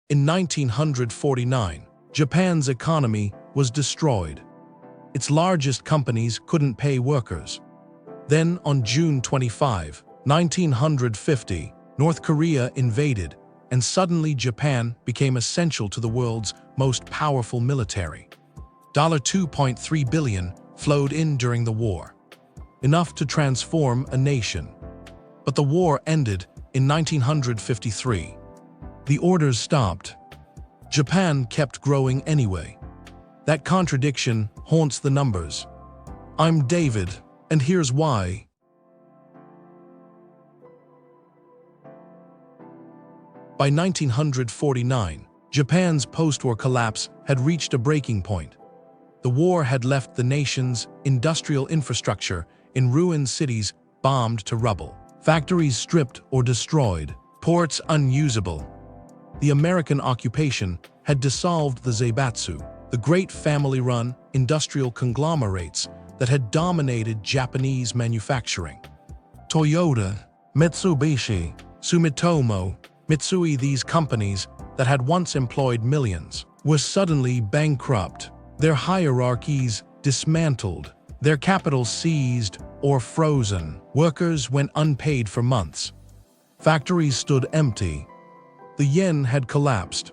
In 1949, Japan's economy was destroyed. Its largest companies couldn't pay workers. Then, on June 25, 1950, North Korea invaded, and suddenly Japan became essential to the world's most powerful military. $2.3 billion flowed in during the war, enough to transform a nation. But the war ended in 1953. The orders stopped. Japan kept growing anyway. That contradiction haunts the numbers. I'm David, and here's why. By 1949, Japan's post-war collapse had reached a breaking point. The war had left the nation's industrial infrastructure in ruined cities bombed to rubble, factories stripped or destroyed, ports unusable. The American occupation had dissolved the zaibatsu, the great family-run industrial conglomerates that had dominated Japanese manufacturing. Toyota, Mitsubishi, Sumitomo, Mitsui, these companies that had once employed millions, were suddenly bankrupt, their hierarchies dismantled, their capital seized or frozen. Workers went unpaid for months. Factories stood empty. The yen had collapsed.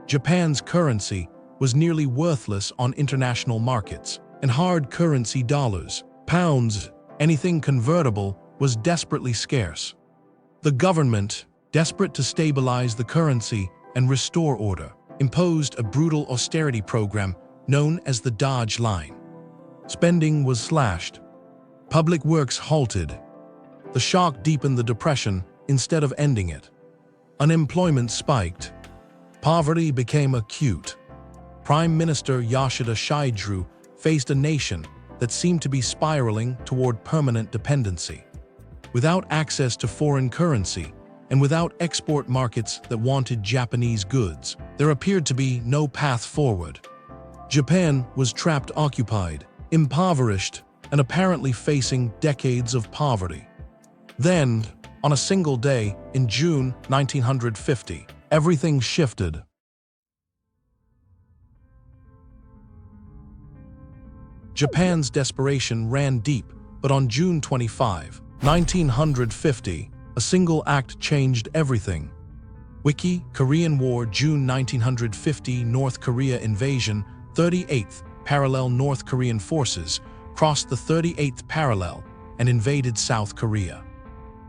Japan's currency was nearly worthless on international markets, and hard currency dollars, pounds, anything convertible was desperately scarce. The government, desperate to stabilize the currency and restore order, imposed a brutal austerity program known as the Dodge Line. Spending was slashed. Public works halted. The shock deepened the depression instead of ending it. Unemployment spiked. Poverty became acute. Prime Minister Yoshida Shigeru faced a nation that seemed to be spiraling toward permanent dependency. Without access to foreign currency, and without export markets that wanted Japanese goods, there appeared to be no path forward. Japan was trapped, occupied, impoverished, and apparently facing decades of poverty. Then, on a single day in June 1950, everything shifted. Japan's desperation ran deep, but on June 25, 1950, a single act changed everything. Wiki, Korean War, June 1950, North Korea invasion, 38th parallel. North Korean forces crossed the 38th parallel and invaded South Korea.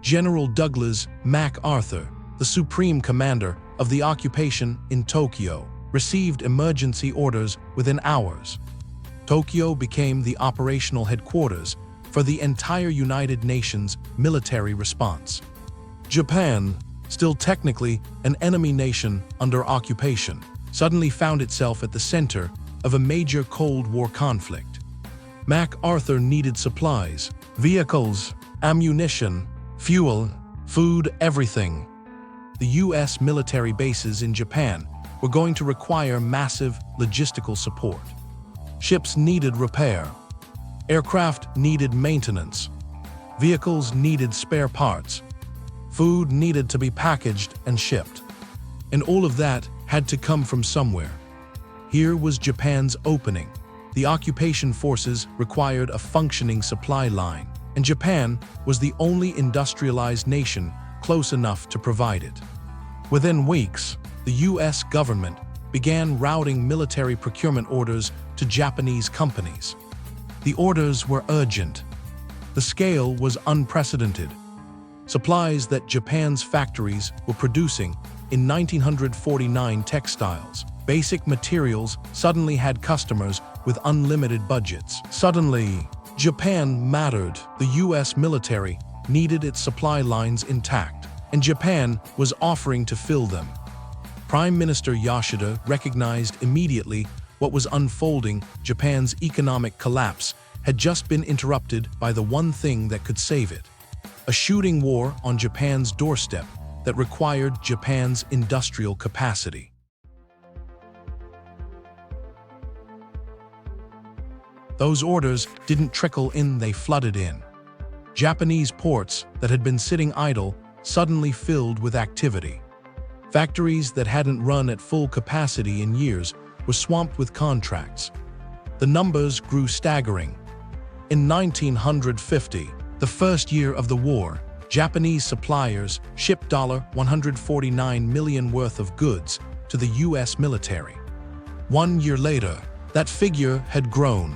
General Douglas MacArthur, the supreme commander of the occupation in Tokyo, received emergency orders within hours. Tokyo became the operational headquarters for the entire United Nations military response. Japan, still technically an enemy nation under occupation, suddenly found itself at the center of a major Cold War conflict. MacArthur needed supplies, vehicles, ammunition, fuel, food, everything. The U.S. military bases in Japan were going to require massive logistical support. Ships needed repair. Aircraft needed maintenance. Vehicles needed spare parts. Food needed to be packaged and shipped. And all of that had to come from somewhere. Here was Japan's opening. The occupation forces required a functioning supply line, and Japan was the only industrialized nation close enough to provide it. Within weeks, the U.S. government began routing military procurement orders to Japanese companies. The orders were urgent. The scale was unprecedented. Supplies that Japan's factories were producing in 1949, textiles, basic materials, suddenly had customers with unlimited budgets. Suddenly, Japan mattered. The U.S. military needed its supply lines intact, and Japan was offering to fill them. Prime Minister Yoshida recognized immediately what was unfolding. Japan's economic collapse had just been interrupted by the one thing that could save it: a shooting war on Japan's doorstep that required Japan's industrial capacity. Those orders didn't trickle in, they flooded in. Japanese ports that had been sitting idle suddenly filled with activity. Factories that hadn't run at full capacity in years were swamped with contracts. The numbers grew staggering. In 1950, the first year of the war, Japanese suppliers shipped $149 million worth of goods to the U.S. military. 1 year later, that figure had grown.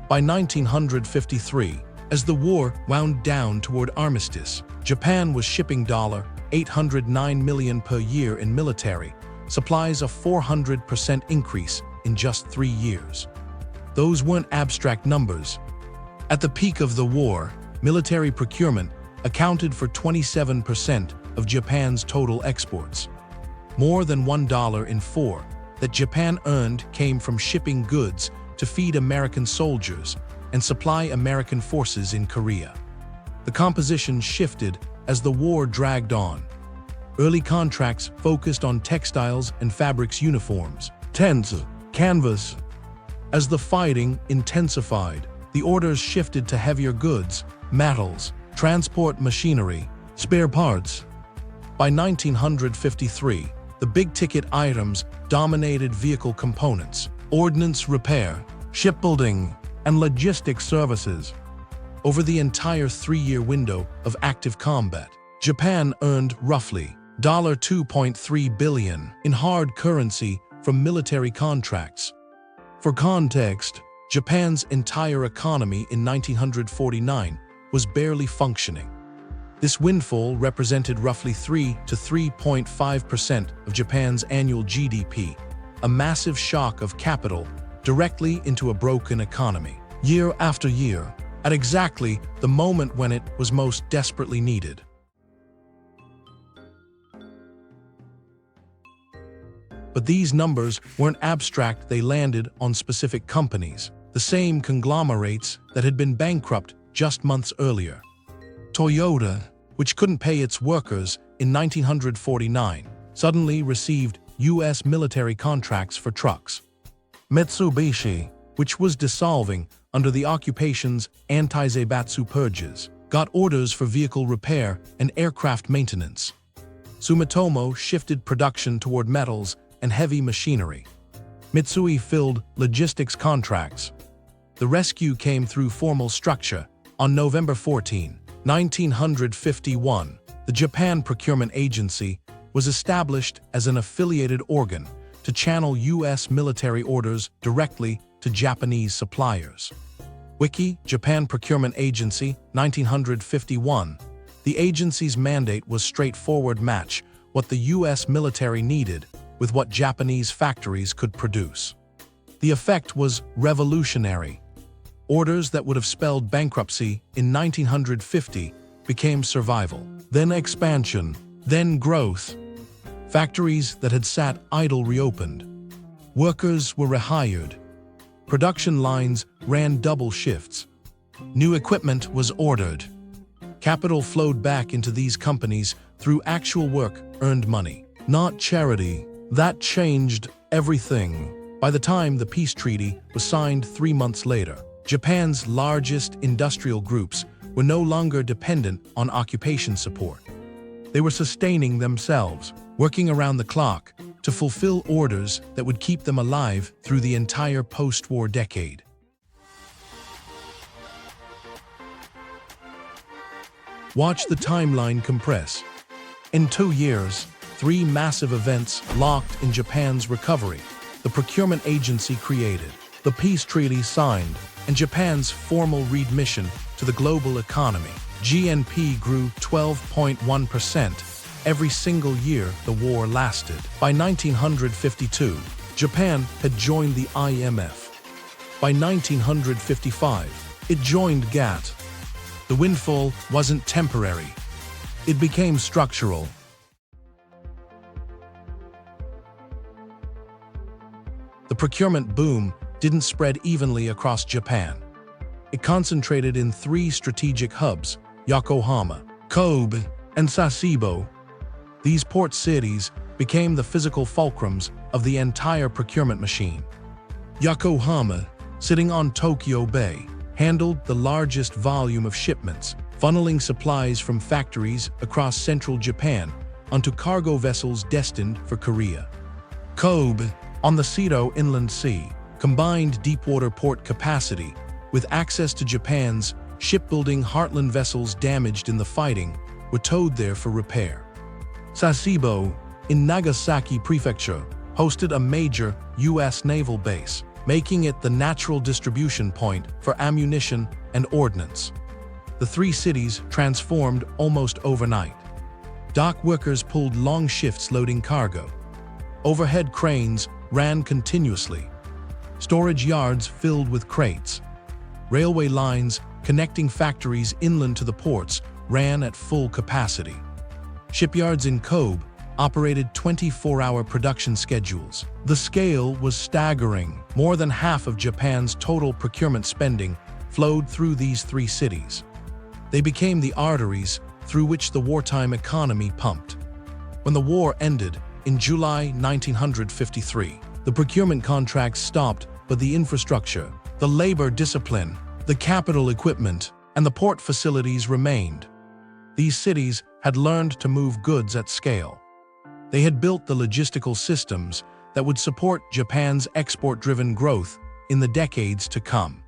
By 1953, as the war wound down toward armistice, Japan was shipping $809 million per year in military supplies, a 400% increase in just 3 years. Those weren't abstract numbers. At the peak of the war, military procurement accounted for 27% of Japan's total exports. More than $1 in 4 that Japan earned came from shipping goods to feed American soldiers and supply American forces in Korea. The composition shifted as the war dragged on. Early contracts focused on textiles and fabrics, uniforms, tents, canvas. As the fighting intensified, the orders shifted to heavier goods, metals, transport machinery, spare parts. By 1953, the big-ticket items dominated vehicle components, ordnance repair, shipbuilding, and logistics services. Over the entire 3-year window of active combat, Japan earned roughly $2.3 billion in hard currency from military contracts. For context, Japan's entire economy in 1949 was barely functioning. This windfall represented roughly 3 to 3.5% of Japan's annual GDP, a massive shock of capital directly into a broken economy, year after year, at exactly the moment when it was most desperately needed. But these numbers weren't abstract. They landed on specific companies, the same conglomerates that had been bankrupt just months earlier. Toyota, which couldn't pay its workers in 1949, suddenly received U.S. military contracts for trucks. Mitsubishi, which was dissolving under the occupation's anti-zaibatsu purges, got orders for vehicle repair and aircraft maintenance. Sumitomo shifted production toward metals and heavy machinery. Mitsui filled logistics contracts. The rescue came through formal structure. On November 14, 1951, the Japan Procurement Agency was established as an affiliated organ to channel U.S. military orders directly to Japanese suppliers. Wiki, Japan Procurement Agency, 1951. The agency's mandate was straightforward: match what the U.S. military needed with what Japanese factories could produce. The effect was revolutionary. Orders that would have spelled bankruptcy in 1950 became survival, then expansion, then growth. Factories that had sat idle reopened. Workers were rehired. Production lines ran double shifts. New equipment was ordered. Capital flowed back into these companies through actual work, earned money, not charity. That changed everything. By the time the peace treaty was signed 3 months later, Japan's largest industrial groups were no longer dependent on occupation support. They were sustaining themselves, working around the clock to fulfill orders that would keep them alive through the entire post-war decade. Watch the timeline compress. In 2 years, 3 massive events locked in Japan's recovery: the procurement agency created, the peace treaty signed, and Japan's formal readmission to the global economy. GNP grew 12.1% every single year the war lasted. By 1952, Japan had joined the IMF. By 1955, it joined GATT. The windfall wasn't temporary. It became structural. The procurement boom didn't spread evenly across Japan. It concentrated in 3 strategic hubs: Yokohama, Kobe, and Sasebo. These port cities became the physical fulcrums of the entire procurement machine. Yokohama, sitting on Tokyo Bay, handled the largest volume of shipments, funneling supplies from factories across central Japan onto cargo vessels destined for Korea. Kobe, on the Seto Inland Sea, combined deepwater port capacity with access to Japan's shipbuilding heartland. Vessels damaged in the fighting were towed there for repair. Sasebo, in Nagasaki Prefecture, hosted a major U.S. naval base, making it the natural distribution point for ammunition and ordnance. The three cities transformed almost overnight. Dock workers pulled long shifts loading cargo. Overhead cranes ran continuously. Storage yards filled with crates. Railway lines connecting factories inland to the ports ran at full capacity. Shipyards in Kobe operated 24-hour production schedules. The scale was staggering. More than half of Japan's total procurement spending flowed through these three cities. They became the arteries through which the wartime economy pumped. When the war ended in July 1953, the procurement contracts stopped, but the infrastructure, the labor discipline, the capital equipment, and the port facilities remained. These cities had learned to move goods at scale. They had built the logistical systems that would support Japan's export-driven growth in the decades to come.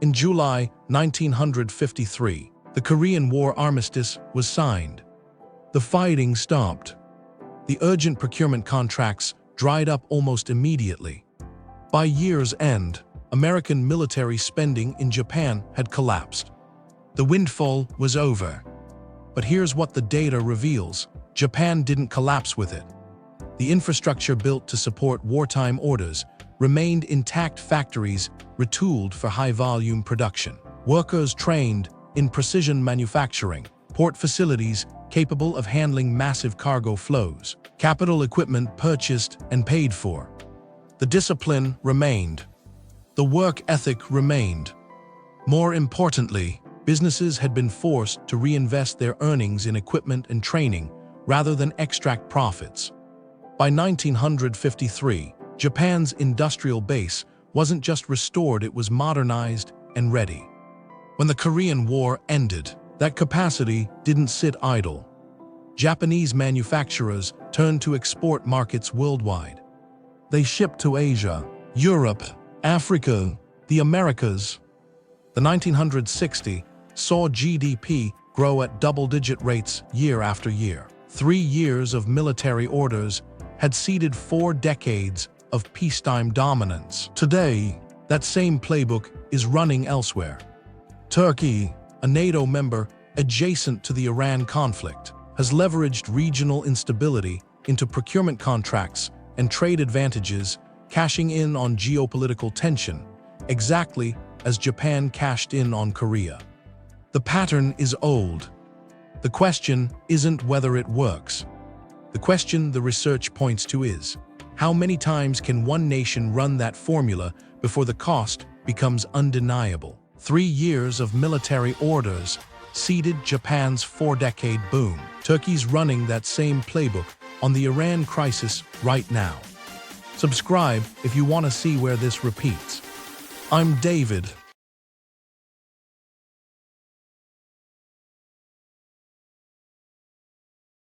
In July 1953, the Korean War armistice was signed. The fighting stopped. The urgent procurement contracts dried up almost immediately. By year's end, American military spending in Japan had collapsed. The windfall was over. But here's what the data reveals: Japan didn't collapse with it. The infrastructure built to support wartime orders remained intact. Factories retooled for high-volume production. Workers trained in precision manufacturing. Port facilities capable of handling massive cargo flows. Capital equipment purchased and paid for. The discipline remained. The work ethic remained. More importantly, businesses had been forced to reinvest their earnings in equipment and training rather than extract profits. By 1953, Japan's industrial base wasn't just restored, it was modernized and ready. When the Korean War ended, that capacity didn't sit idle. Japanese manufacturers turned to export markets worldwide. They shipped to Asia, Europe, Africa, the Americas. The 1960s saw GDP grow at double-digit rates year after year. 3 years of military orders had seeded 4 decades of peacetime dominance. Today, that same playbook is running elsewhere. Turkey, a NATO member adjacent to the Iran conflict, has leveraged regional instability into procurement contracts and trade advantages, cashing in on geopolitical tension, exactly as Japan cashed in on Korea. The pattern is old. The question isn't whether it works. The question the research points to is, how many times can one nation run that formula before the cost becomes undeniable? 3 years of military orders seeded Japan's 4-decade boom. Turkey's running that same playbook on the Iran crisis right now. Subscribe if you want to see where this repeats. I'm David.